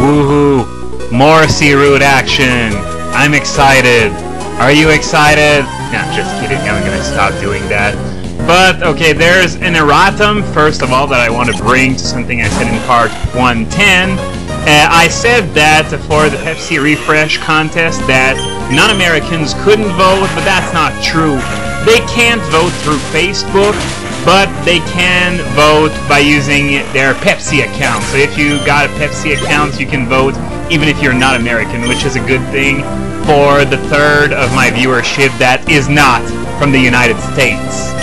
Woohoo! More sea root action! I'm excited! Are you excited? Nah, just kidding, I'm gonna stop doing that. But, okay, there's an erratum, first of all, that I want to bring to something I said in part 110. I said that for the Pepsi Refresh contest that non-Americans couldn't vote, but that's not true. They can't vote through Facebook, but they can vote by using their Pepsi account. So if you got a Pepsi account, you can vote even if you're not American, which is a good thing for the third of my viewership that is not from the United States.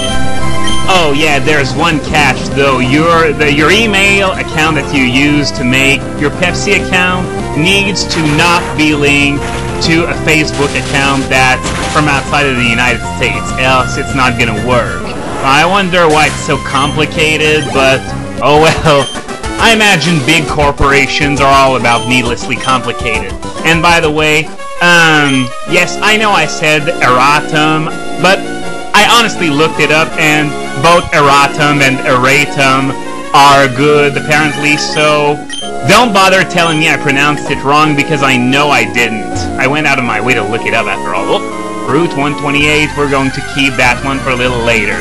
Oh yeah, there's one catch though. Your email account that you use to make your Pepsi account needs to not be linked to a Facebook account that's from outside of the United States, else it's not gonna work. I wonder why it's so complicated, but oh well. I imagine big corporations are all about needlessly complicated. And by the way, yes, I know I said erratum, but I honestly looked it up and both erratum and erratum are good, apparently, so don't bother telling me I pronounced it wrong because I know I didn't. I went out of my way to look it up after all. Oh, Route 128, we're going to keep that one for a little later.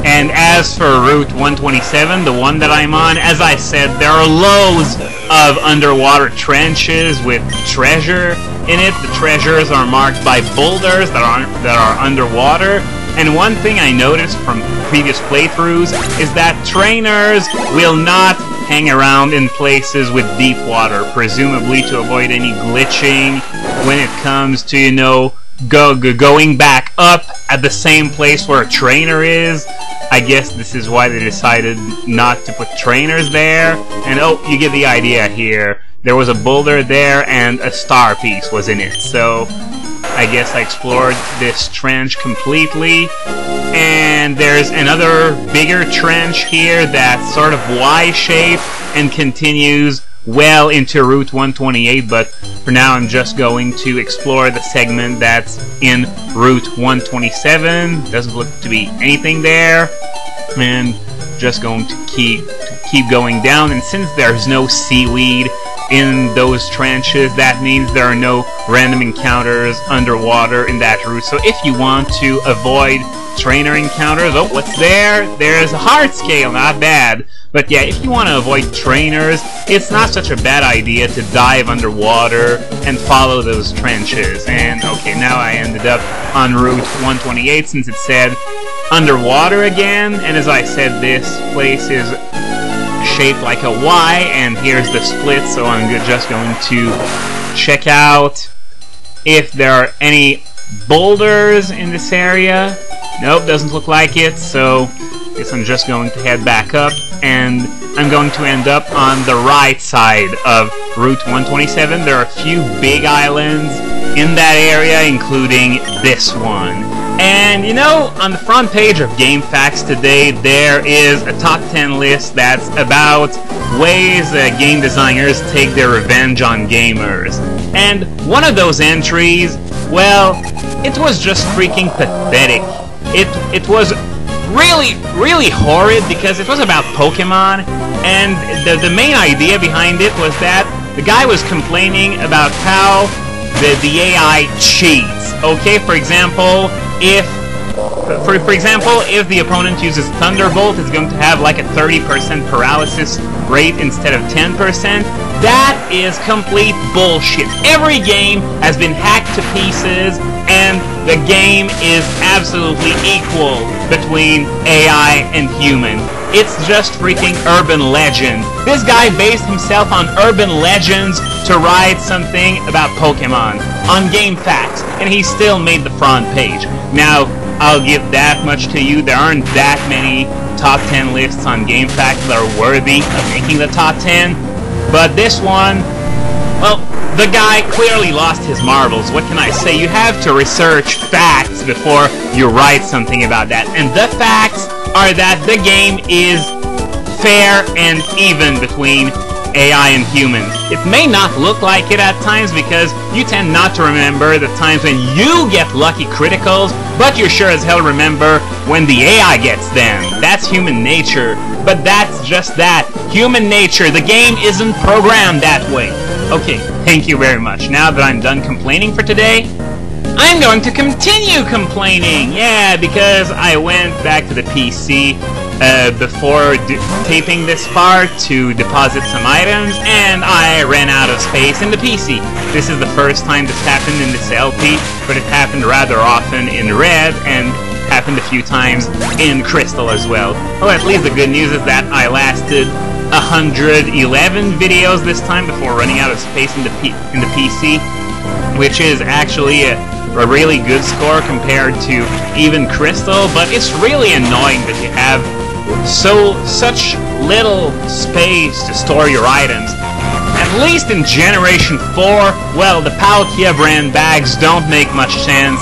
And as for Route 127, the one that I'm on, as I said, there are loads of underwater trenches with treasure in it. The treasures are marked by boulders that are underwater. And one thing I noticed from previous playthroughs is that trainers will not hang around in places with deep water, presumably to avoid any glitching when it comes to, you know, going back up at the same place where a trainer is. I guess this is why they decided not to put trainers there. And oh, you get the idea here. There was a boulder there and a star piece was in it. So I guess I explored this trench completely. And there's another bigger trench here that's sort of Y-shaped and continues well into Route 128, but for now I'm just going to explore the segment that's in Route 127. Doesn't look to be anything there, and just going to keep going down. And since there's no seaweed in those trenches, that means there are no random encounters underwater in that route. So if you want to avoid trainer encounters, oh, what's there? There's a heart scale, not bad. But yeah, if you want to avoid trainers, it's not such a bad idea to dive underwater and follow those trenches. And okay, now I ended up on Route 128 since it said underwater again. And as I said, this place is shaped like a Y, and here's the split, so I'm just going to check out if there are any boulders in this area. Nope, doesn't look like it, so I guess I'm just going to head back up, and I'm going to end up on the right side of Route 127. There are a few big islands in that area, including this one. And you know, on the front page of GameFAQs today, there is a top 10 list that's about ways game designers take their revenge on gamers. And one of those entries, well, it was just freaking pathetic. It was really horrid because it was about Pokémon, and the main idea behind it was that the guy was complaining about how the AI cheats. Okay, for example, if the opponent uses Thunderbolt, it's going to have like a 30% paralysis rate instead of 10%. That is complete bullshit. Every game has been hacked to pieces, and the game is absolutely equal between AI and human. It's just freaking urban legend. This guy based himself on urban legends to write something about Pokémon on GameFAQs, and he still made the front page. Now, I'll give that much to you. There aren't that many top 10 lists on GameFAQs that are worthy of making the top 10, but this one, well, the guy clearly lost his marbles. What can I say? You have to research facts before you write something about that. And the facts are that the game is fair and even between AI and humans. It may not look like it at times because you tend not to remember the times when you get lucky criticals, but you sure as hell remember when the AI gets them. That's human nature. But that's just that. Human nature. The game isn't programmed that way. Okay, thank you very much. Now that I'm done complaining for today, I'm going to continue complaining! Yeah, because I went back to the PC before taping this part to deposit some items, and I ran out of space in the PC. This is the first time this happened in this LP, but it happened rather often in Red, and happened a few times in Crystal as well. Well, at least the good news is that I lasted 111 videos this time before running out of space in the PC, which is actually a really good score compared to even Crystal, but it's really annoying that you have such little space to store your items. At least in Generation 4, well, the Palkia brand bags don't make much sense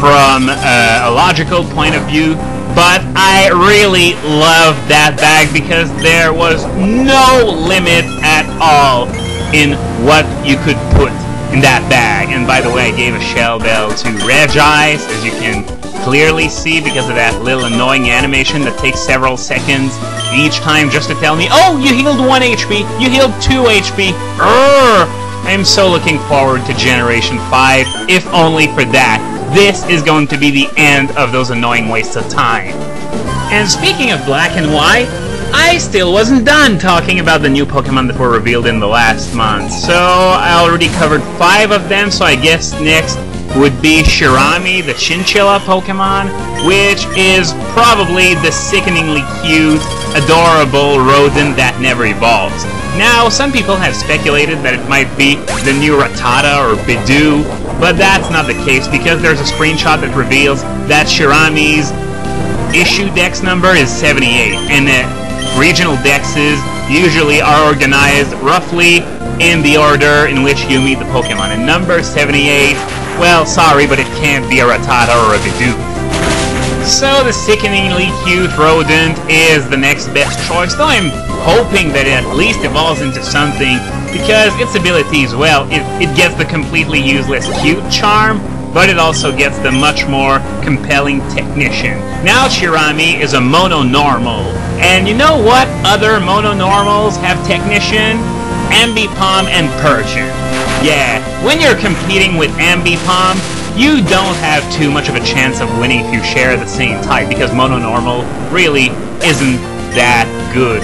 from a logical point of view, but I really love that bag because there was no limit at all in what you could put in that bag. And by the way, I gave a shell bell to Regice, as you can clearly see, because of that little annoying animation that takes several seconds each time just to tell me, oh, you healed 1 HP, you healed 2 HP. I'm so looking forward to Generation 5, if only for that. This is going to be the end of those annoying wastes of time. And speaking of Black and White, I still wasn't done talking about the new Pokemon that were revealed in the last month. So I already covered 5 of them, so I guess next would be Chiramii, the chinchilla Pokemon, which is probably the sickeningly cute, adorable rodent that never evolves. Now, some people have speculated that it might be the new Rattata or Bidoof, but that's not the case because there's a screenshot that reveals that Chiramii's issue dex number is 78, and regional dexes usually are organized roughly in the order in which you meet the Pokemon. And number 78, well, sorry, but it can't be a Rattata or a Bidoof. So the sickeningly cute rodent is the next best choice, though I'm hoping that it at least evolves into something, because its abilities, well, it gets the completely useless cute charm, but it also gets the much more compelling technician. Now Chiramii is a mono-normal, and you know what other mono-normals have technician? Ambipom and Persian. Yeah, when you're competing with Ambipom, you don't have too much of a chance of winning if you share the same type, because mono-normal really isn't that good.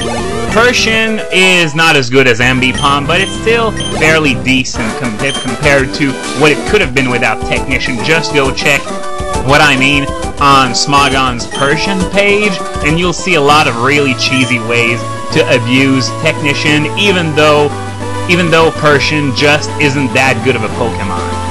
Persian is not as good as Ambipom, but it's still fairly decent compared to what it could have been without Technician. Just go check what I mean on Smogon's Persian page, and you'll see a lot of really cheesy ways to abuse Technician, even though Persian just isn't that good of a Pokemon.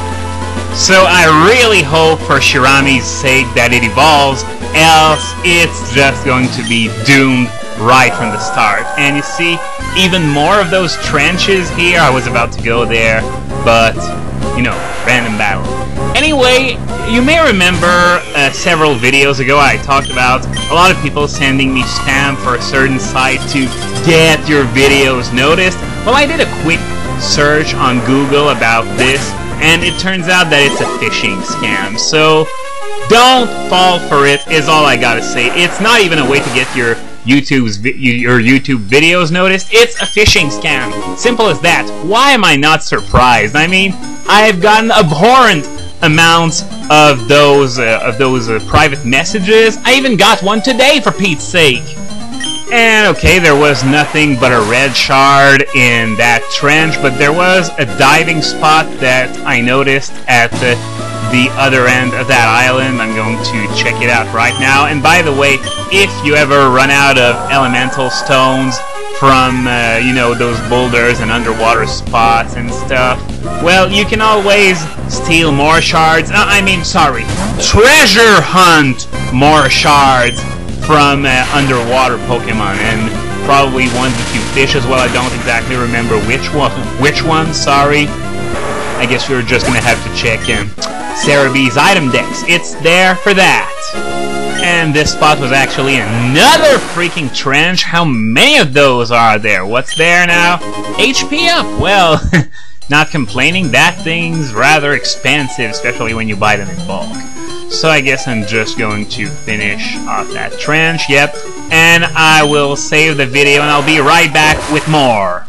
So I really hope for Chiramii's sake that it evolves, else it's just going to be doomed right from the start. And you see, even more of those trenches here. I was about to go there, but, you know, random battle. Anyway, you may remember several videos ago I talked about a lot of people sending me spam for a certain site to get your videos noticed. Well, I did a quick search on Google about this, and it turns out that it's a phishing scam. So don't fall for it, is all I gotta say. It's not even a way to get your YouTube videos noticed. It's a phishing scam. Simple as that. Why am I not surprised? I mean, I've gotten abhorrent amounts of those private messages. I even got one today, for Pete's sake. And okay, there was nothing but a red shard in that trench, but there was a diving spot that I noticed at the other end of that island. I'm going to check it out right now. And by the way, if you ever run out of elemental stones from, you know, those boulders and underwater spots and stuff, well, you can always steal more shards. Treasure hunt more shards from underwater Pokemon, and probably ones that you fish as well. I don't exactly remember which one, sorry. I guess you're just gonna have to check in Cerebee's item dex. It's there for that. And this spot was actually another freaking trench. How many of those are there? What's there now? HP up! Well, not complaining. That thing's rather expensive, especially when you buy them in bulk. So I guess I'm just going to finish off that trench, yep, and I will save the video and I'll be right back with more.